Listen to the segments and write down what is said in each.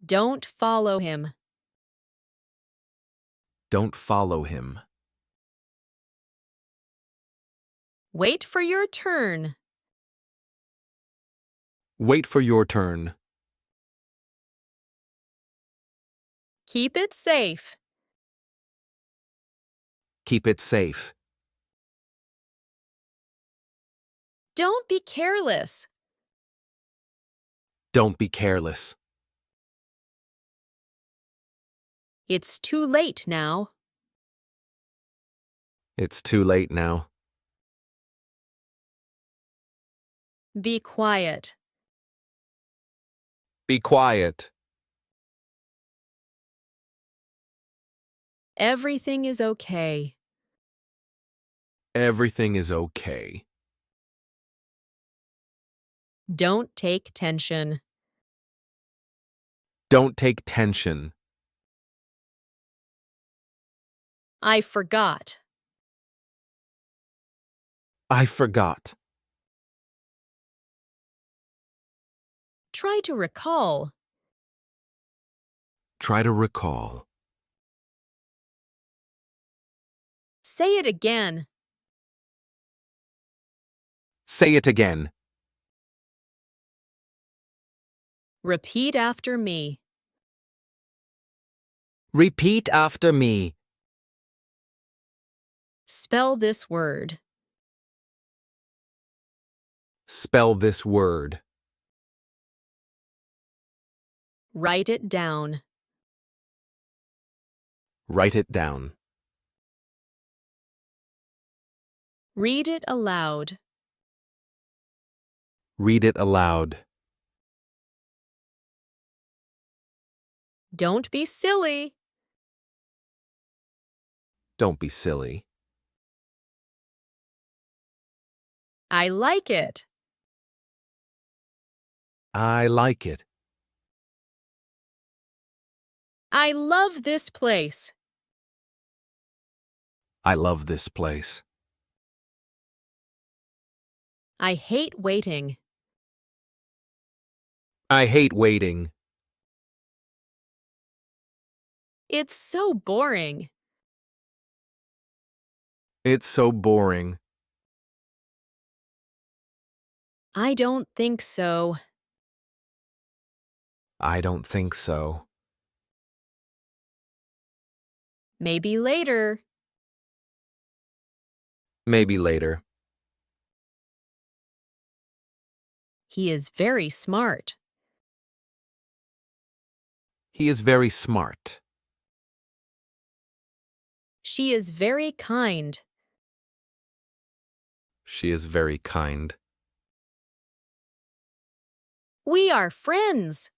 Don't follow him. Don't follow him. Wait for your turn. Wait for your turn. Keep it safe. Keep it safe. Don't be careless. Don't be careless. It's too late now. It's too late now. Be quiet. Be quiet. Everything is okay. Everything is okay. Don't take tension. Don't take tension. I forgot. I forgot. Try to recall. Try to recall. Say it again. Say it again. Repeat after me. Repeat after me. Spell this word. Spell this word. Write it down. Write it down. Read it aloud. Read it aloud. Don't be silly. Don't be silly. I like it. I like it. I love this place. I love this place. I hate waiting. I hate waiting. It's so boring. It's so boring. I don't think so. I don't think so. Maybe later. Maybe later. He is very smart. He is very smart. She is very kind. She is very kind. We are friends.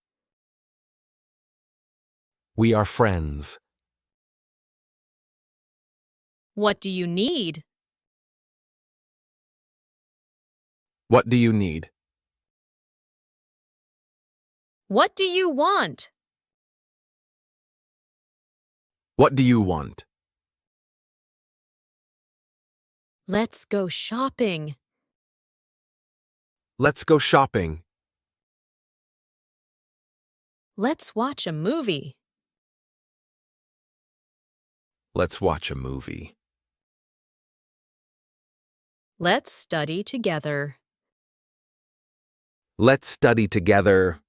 We are friends. What do you need? What do you need? What do you want? What do you want? Let's go shopping. Let's go shopping. Let's watch a movie. Let's watch a movie. Let's study together. Let's study together.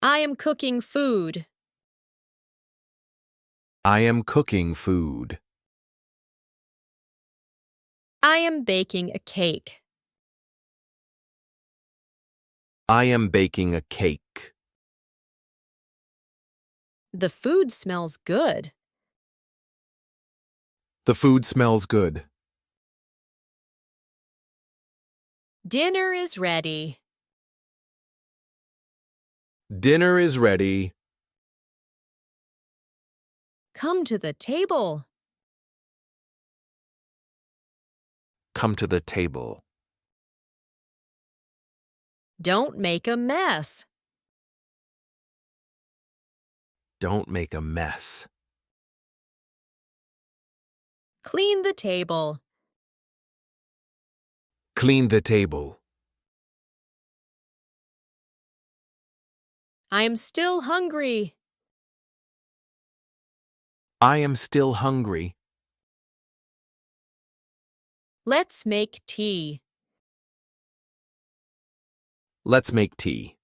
I am cooking food. I am cooking food. I am baking a cake. I am baking a cake. The food smells good. The food smells good. Dinner is ready. Dinner is ready. Come to the table. Come to the table. Don't make a mess. Don't make a mess. Clean the table. Clean the table. I'm still hungry. I am still hungry. Let's make tea. Let's make tea.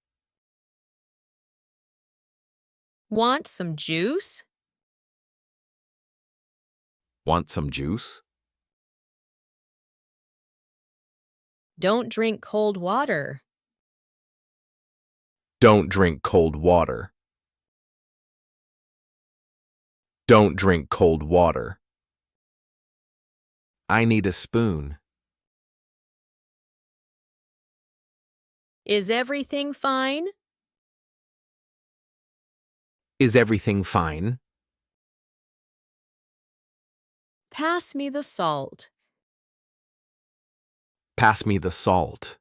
Want some juice? Want some juice? Don't drink cold water. Don't drink cold water. Don't drink cold water. I need a spoon. Is everything fine? Is everything fine? Pass me the salt. Pass me the salt.